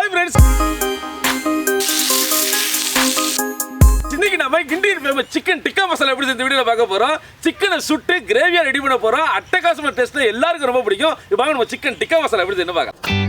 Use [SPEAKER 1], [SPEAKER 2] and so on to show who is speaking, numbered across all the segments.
[SPEAKER 1] Hi friends, இன்னைக்கு நம்ம Indian famous chicken tikka masala எப்படி இந்த வீடியோல பார்க்க போறோம். சிக்கனை சுட்டு கிரேவியா ரெடி பண்ண போறோம். அட்டகாசமான டேஸ்ட்ல எல்லாருக்கும் ரொம்ப பிடிக்கும். இப்போ நம்ம சிக்கன் டிக்கா மசாலா எப்படி என்ன பார்க்கலாம்.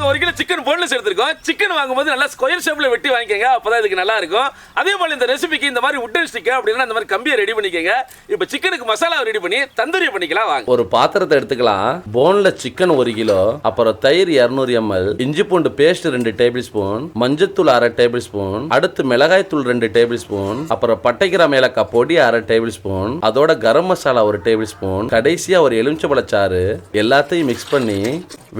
[SPEAKER 1] ஒரு கிலோ சிக்கன் போன்லெஸ் எடுத்துருக்கோம். சிக்கன் வாங்கும்போது நல்லா ஸ்கொயர் ஷேப்ல வெட்டி வாங்கிக்கங்க, அப்பதான் இதுக்கு நல்லா இருக்கும். அதே போல இந்த ரெசிபிக்கு இந்த மாதிரி உட்டன் ஸ்டிக் அப்படின்னா இந்த மாதிரி கம்பியை ரெடி பண்ணிக்கங்க. இப்போ சிக்கனுக்கு மசாலா ரெடி பண்ணி தந்தூரி பண்ணிக்கலாம் வாங்க.
[SPEAKER 2] ஒரு பாத்திரத்தை எடுத்துக்கலாம். போன்லெஸ் சிக்கன் 1 கிலோ, அப்புறம் தயிர் 200 ml, இஞ்சி பூண்டு பேஸ்ட் 2 டேபிள் ஸ்பூன், மஞ்சத்தூள் 1/2 டேபிள் ஸ்பூன், அடுத்து மிளகாய் தூள் 2 டேபிள் ஸ்பூன், அப்புறம் பட்டை கிராம்பு ஏலக்காய் பொடி 1/2 டேபிள் ஸ்பூன், அதோட கரம் மசாலா 1 டேபிள் ஸ்பூன், கடைசியா ஒரு எலுமிச்சம்பழச்சாறு எல்லாத்தையும் மிக்ஸ் பண்ணி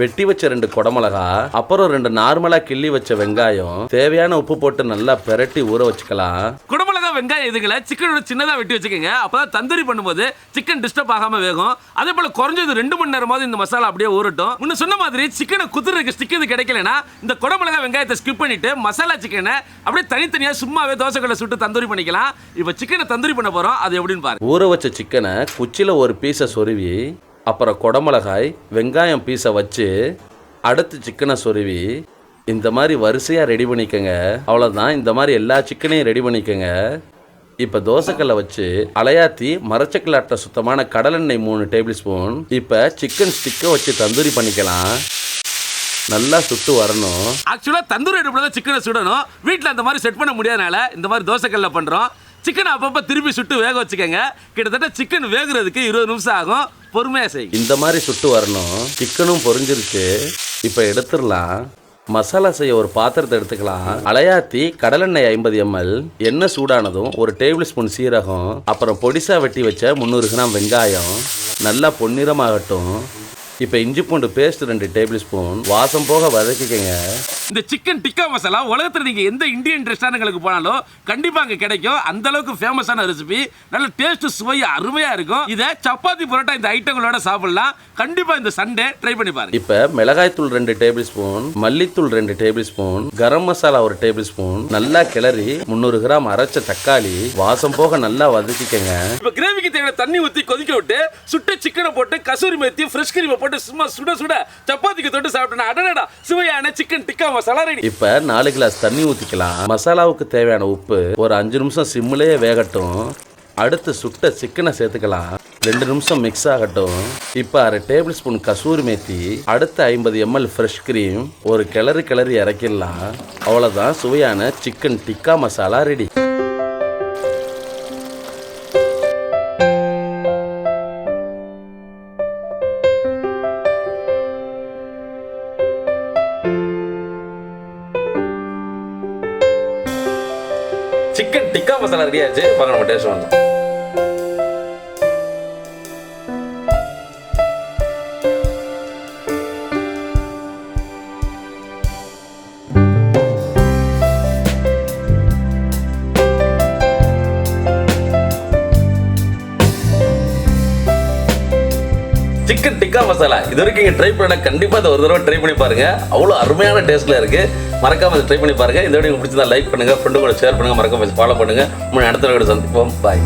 [SPEAKER 2] வெட்டி வச்ச 2 குடமிளகா, அப்புறம் 2 நார்மலா கிள்ளி வச்ச வெங்காயம், தேவையான உப்பு போட்டு நல்லா பெரட்டி ஊற வச்சுக்கலாம்.
[SPEAKER 1] குடமிளகா வெங்காயம் இதுகளை சிக்கனோட சின்னதா வெட்டி வச்சுக்கோங்க. அப்பதான் தந்தூரி பண்ணும்போது சிக்கன் டிஸ்டர்ப் ஆகாம வேகும். அதே போல குறைஞ்சது 2 மணி நேரமாவது இந்த மசாலா அப்படியே ஊறட்டும். முன்ன சொன்ன மாதிரி சிக்கனை குத்துறதுக்கு ஸ்டிக் இது கிடைக்கலனா இந்த குடமிளகா வெங்காயத்தை ஸ்கிப் பண்ணிட்டு மசாலா சிக்கனை அப்படியே தனித்தனியா சும்மாவே தோசைக்கல்ல சுட்டு தந்தூரி பண்ணிக்கலாம். இப்போ சிக்கனை தந்தூரி பண்ண போறோம். அது எப்படின்னு பாருங்க.
[SPEAKER 2] ஊற வச்ச சிக்கனை குச்சில ஒரு பீஸை சொருவி, அப்புறம் குடமிளகாய் வெங்காயம் பீஸை வச்சு அடுத்து சிக்கனை சொருவி இந்த மாதிரி வரிசையாக ரெடி பண்ணிக்கோங்க. அவ்வளோதான். இந்த மாதிரி எல்லா சிக்கனையும் ரெடி பண்ணிக்கோங்க. இப்போ தோசைக்கல்லை வச்சு அலையாத்தி மரச்சக்கலாட்ட சுத்தமான கடலெண்ணெய் 3 டேபிள் ஸ்பூன். இப்போ சிக்கன் ஸ்டிக்கை வச்சு தந்தூரி பண்ணிக்கலாம். நல்லா சுட்டு வரணும்.
[SPEAKER 1] ஆக்சுவலாக தந்தூரி அடுப்புல தான் சிக்கனை சுடணும். வீட்டில் அந்த மாதிரி செட் பண்ண முடியாதனால இந்த மாதிரி தோசைக்கல்ல பண்ணுறோம். சிக்கனை அப்பப்போ திருப்பி சுட்டு வேக வச்சுக்கோங்க. கிட்டத்தட்ட சிக்கன் வேகுறதுக்கு 20 நிமிஷம் ஆகும். பொறுமையாக செய்யும்.
[SPEAKER 2] இந்த மாதிரி சுட்டு வரணும். சிக்கனும் பொரிஞ்சிருச்சு. இப்போ எடுத்துடலாம். மசாலா செய்ய ஒரு பாத்திரத்தை எடுத்துக்கலாம். அலையாத்தி கடலெண்ணெய் 50 ml, எண்ணெய் சூடானதும் 1 டேபிள் ஸ்பூன் சீரகம், அப்புறம் பொடிசா வெட்டி வச்ச 300 கிராம் வெங்காயம் நல்லா பொன்னிறமாகட்டும். இப்போ இஞ்சி பூண்டு பேஸ்ட் 2 டேபிள் ஸ்பூன் வாசம் போக வதக்கிக்கங்க.
[SPEAKER 1] இந்த சிக்கன் டிக்கா மசாலா உலகத்தில் நீங்கள் எந்த இந்தியன் ரெஸ்டாரண்ட்களுக்கு போனாலும் கண்டிப்பாக அங்கே கிடைக்கும். அந்த அளவுக்கு ஃபேமஸான ரெசிபி. நல்ல டேஸ்ட் சுவை அருமையாக இருக்கும். இதை சப்பாத்தி பரோட்டா இந்த ஐட்டங்களோட சாப்பிடலாம். கண்டிப்பாக இந்த சண்டே ட்ரை பண்ணி பாருங்க.
[SPEAKER 2] இப்போ மிளகாய் தூள் 2 டேபிள் ஸ்பூன், மல்லித்தூள் 2 table spoon, garam masala 1 table spoon நல்லா கிளறி 300 கிராம் அரைச்ச தக்காளி வாசம் போக நல்லா வதக்கிக்கங்க. இப்போ
[SPEAKER 1] கிரேவிக்கு தேவையான தண்ணி ஊற்றி கொதிக்க விட்டு சுட்ட சிக்கனை போட்டு கசூரி மேத்தி ஃப்ரெஷ் கிரீமை போட்டு சும்மா சுட சுட சப்பாத்திக்கு தொட்டு சாப்பிட்டோம்னா அடடா சுவையான சிக்கன் டிக்கா மசாலா ரெடி.
[SPEAKER 2] இப்ப 4 கிளாஸ் தண்ணி ஊத்திக்கலாம். மசாலாவுக்கு தேவையான உப்பு ஒரு 5 நிமிஷம் சிம்லயே வேகட்டும். அடுத்து சுட்ட சிக்கனை சேர்த்துக்கலாம். 2 நிமிஷம் மிக்ஸ் ஆகட்டும். இப்போ 1/2 டேபிள் ஸ்பூன் கசூரி மேத்தி, அடுத்து 50 ml ஃப்ரெஷ் கிரீம் ஒரு கிளறி இறக்கிடலாம். அவ்வளோதான். சுவையான chicken tikka masala ready.
[SPEAKER 1] Chicken tikka masala ready ஆச்சு. பாருங்க நம்ம டேஸ்ட் பண்ணலாம். சிக்கன் டிக்கா மசாலா இது வரைக்கும் நீங்கள் ட்ரை பண்ண கண்டிப்பாக அதை ஒரு தடவை ட்ரை பண்ணி பாருங்க. அவ்வளோ அருமையான டேஸ்ட்டில் இருக்குது. மறக்காம அதை ட்ரை பண்ணி பாருங்க. இந்த வீடியோ பிடிச்சதா லைக் பண்ணுங்க, ஃப்ரெண்டு கூட ஷேர் பண்ணுங்க, மறக்காம ஃபாலோ பண்ணுங்க. அடுத்த வீடியோ சந்திப்போம். பாய்.